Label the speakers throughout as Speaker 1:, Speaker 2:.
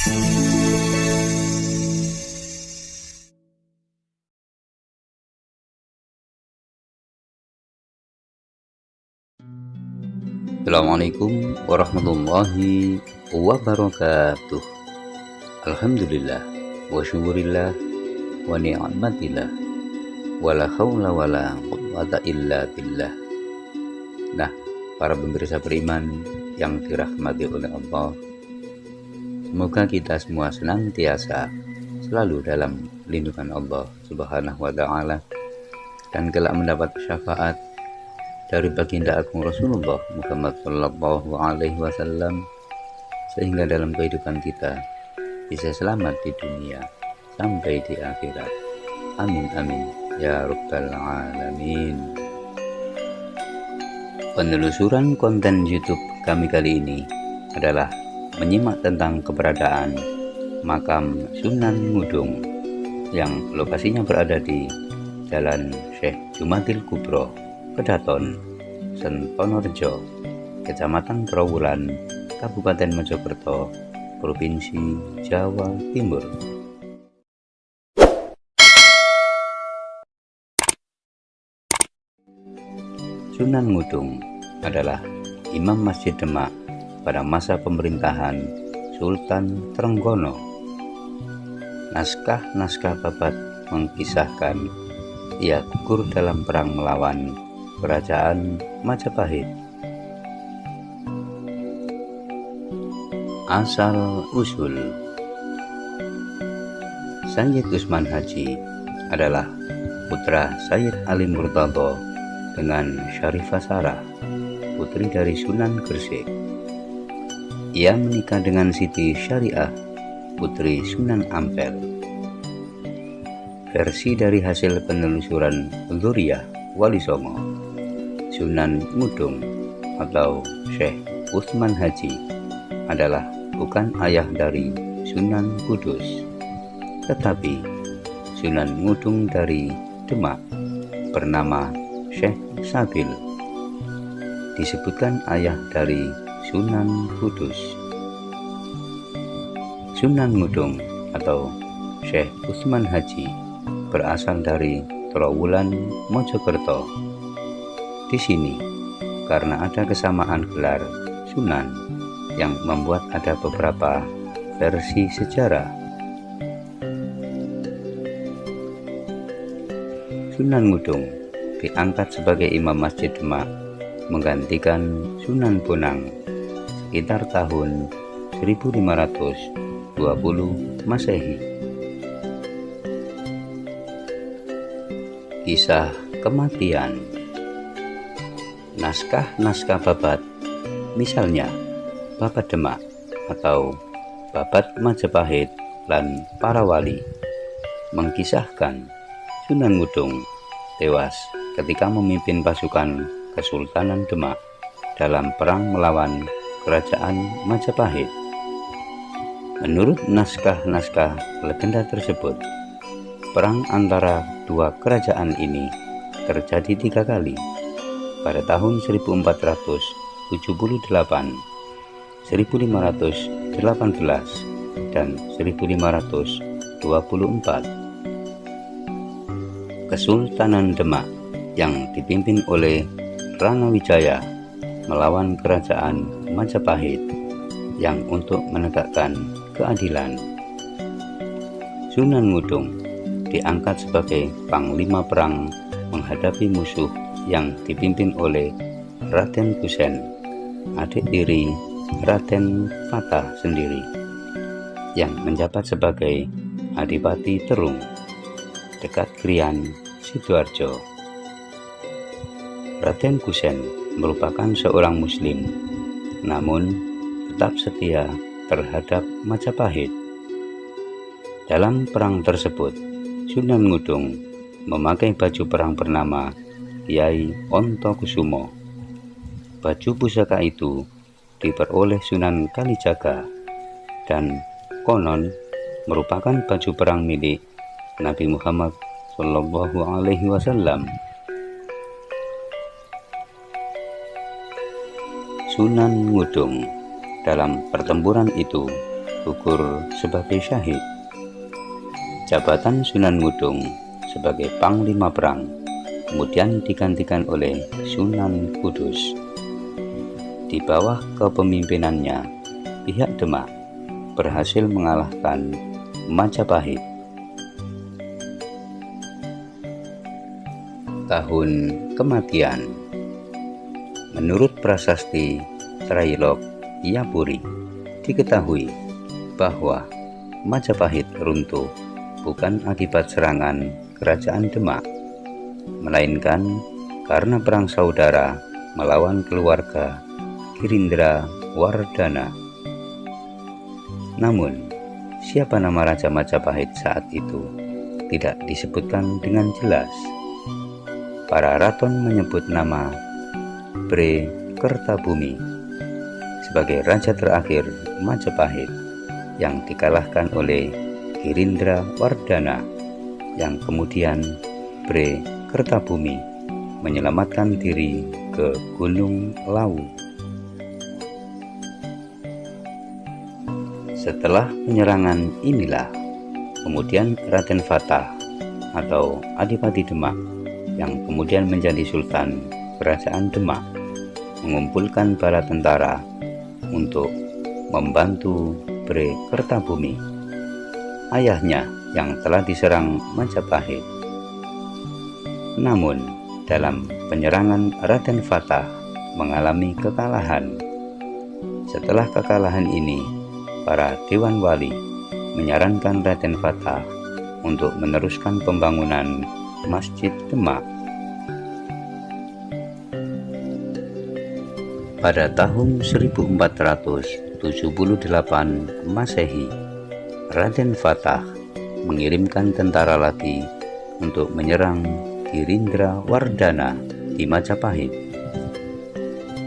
Speaker 1: Assalamualaikum warahmatullahi wabarakatuh. Alhamdulillah wa syukurillah wa ni'matillah wa la haula wa la quwwata illa billah. Nah, para pemirsa beriman yang dirahmati oleh Allah, semoga kita semua senantiasa selalu dalam lindungan Allah Subhanahu wa ta'ala dan kelak mendapat syafaat dari baginda agung Rasulullah Muhammad Sallallahu Alaihi Wasallam, sehingga dalam kehidupan kita bisa selamat di dunia sampai di akhirat. Amin amin ya rabbal alamin. Penelusuran konten YouTube kami kali ini adalah menyimak tentang keberadaan makam Sunan Ngudung yang lokasinya berada di Jalan Syekh Jumadil Kubro, Kedaton, Sentonorejo, Kecamatan Trawulan, Kabupaten Mojokerto, Provinsi Jawa Timur. Sunan Ngudung adalah Imam Masjid Demak pada masa pemerintahan Sultan Trenggono. Naskah-naskah Babat mengkisahkan ia gugur dalam perang melawan Kerajaan Majapahit. Asal-usul Sayyid Usman Haji adalah putra Sayyid Ali Murtadho dengan Syarifah Sarah, putri dari Sunan Gresik. Ia menikah dengan Siti Syariah, putri Sunan Ampel. Versi dari hasil penelusuran Dzurriyyah Wali Songo, Sunan Ngudung atau Syekh Utsman Haji adalah bukan ayah dari Sunan Kudus, tetapi Sunan Ngudung dari Demak bernama Syekh Sabil disebutkan ayah dari Sunan Kudus. Sunan Ngudung atau Syekh Utsman Haji berasal dari Trawulan, Mojokerto. Di sini, karena ada kesamaan gelar Sunan yang membuat ada beberapa versi sejarah. Sunan Ngudung diangkat sebagai Imam Masjid Demak menggantikan Sunan Bonang sekitar tahun 1520 Masehi. Kisah kematian. Naskah-naskah Babat, misalnya Babat Demak atau Babat Majapahit lan Para Wali, mengkisahkan Sunan Ngudung tewas ketika memimpin pasukan Kesultanan Demak dalam perang melawan Kerajaan Majapahit. Menurut naskah-naskah legenda tersebut, perang antara dua kerajaan ini terjadi 3 kali pada tahun 1478, 1518, dan 1524. Kesultanan Demak yang dipimpin oleh Ranawijaya melawan Kerajaan Majapahit yang untuk menegakkan keadilan. Sunan Ngudung diangkat sebagai panglima perang menghadapi musuh yang dipimpin oleh Raden Kusen, adik tiri Raden Fatah sendiri, yang menjabat sebagai Adipati Terung dekat Krian, Sidoarjo. Raden Kusen merupakan seorang Muslim, namun tetap setia terhadap Majapahit. Dalam perang tersebut, Sunan Ngudung memakai baju perang bernama Kiai Ontokusumo. Baju pusaka itu diperoleh Sunan Kalijaga dan konon merupakan baju perang milik Nabi Muhammad Sallallahu Alaihi Wasallam. Sunan Ngudung dalam pertempuran itu gugur sebagai syahid. Jabatan Sunan Ngudung sebagai Panglima Perang kemudian digantikan oleh Sunan Kudus. Di bawah kepemimpinannya, pihak Demak berhasil mengalahkan Majapahit. Tahun kematian. Menurut prasasti Trailok Yapuri, diketahui bahwa Majapahit runtuh bukan akibat serangan kerajaan Demak, melainkan karena perang saudara melawan keluarga Girindra Wardana. Namun, siapa nama Raja Majapahit saat itu tidak disebutkan dengan jelas. Para raton menyebut nama Bre Kertabumi sebagai raja terakhir Majapahit yang dikalahkan oleh Girindra Wardana, yang kemudian Bre Kertabumi menyelamatkan diri ke Gunung Lawu. Setelah penyerangan inilah kemudian Raden Fatah atau Adipati Demak, yang kemudian menjadi Sultan Kerajaan Demak, mengumpulkan bala tentara untuk membantu Bre Kertabumi, ayahnya yang telah diserang Majapahit. Namun, dalam penyerangan Raden Fatah mengalami kekalahan. Setelah kekalahan ini, para Dewan Wali menyarankan Raden Fatah untuk meneruskan pembangunan Masjid Demak. Pada tahun 1478 Masehi, Raden Fatah mengirimkan tentara lagi untuk menyerang Girindra Wardana di Majapahit.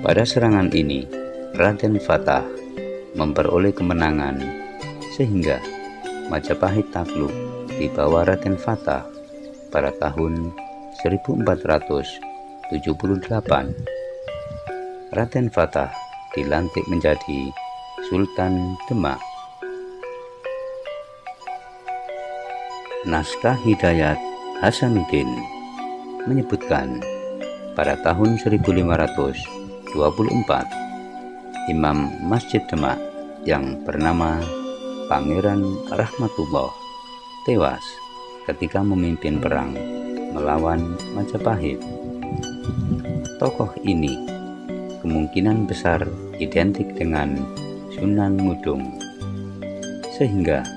Speaker 1: Pada serangan ini, Raden Fatah memperoleh kemenangan sehingga Majapahit takluk di bawah Raden Fatah pada tahun 1478. Raden Fatah dilantik menjadi Sultan Demak. Naskah Hidayat Hasanuddin menyebutkan pada tahun 1524 Imam Masjid Demak yang bernama Pangeran Rahmatullah tewas ketika memimpin perang melawan Majapahit. Tokoh ini kemungkinan besar identik dengan Sunan Ngudung, sehingga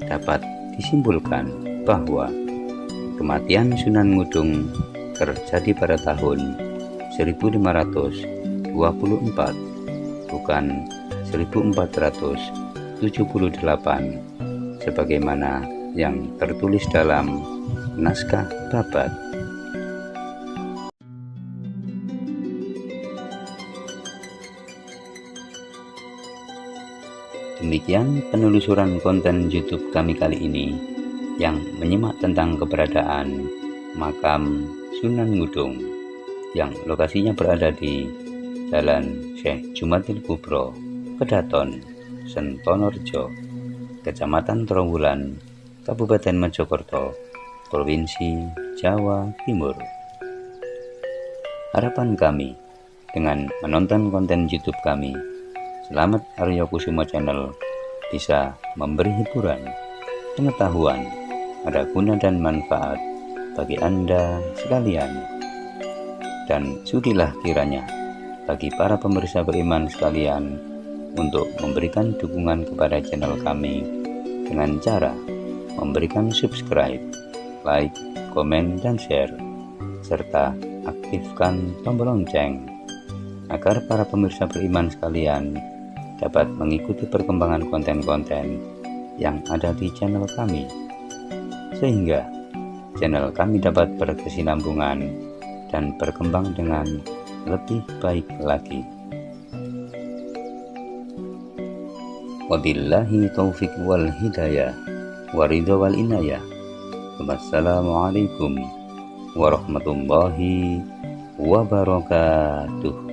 Speaker 1: dapat disimpulkan bahwa kematian Sunan Ngudung terjadi pada tahun 1524, bukan 1478 sebagaimana yang tertulis dalam naskah Babat. Demikian penelusuran konten YouTube kami kali ini yang menyimak tentang keberadaan makam Sunan Ngudung yang lokasinya berada di Jalan Syekh Jumatil Kubro, Kedaton, Sentonorjo, Kecamatan Trawulan, Kabupaten Mojokerto, Provinsi Jawa Timur. Harapan kami dengan menonton konten YouTube kami, Selamat Aryo Kusumo Channel, bisa memberi hiburan, pengetahuan, ada guna dan manfaat bagi Anda sekalian. Dan sudilah kiranya bagi para pemirsa beriman sekalian untuk memberikan dukungan kepada channel kami dengan cara memberikan subscribe, like, komen, dan share, serta aktifkan tombol lonceng agar para pemirsa beriman sekalian dapat mengikuti perkembangan konten-konten yang ada di channel kami, sehingga channel kami dapat berkesinambungan dan berkembang dengan lebih baik lagi. Wabillahi taufiq wal hidayah waridho wal inayah. Wassalamualaikum warahmatullahi wabarakatuh.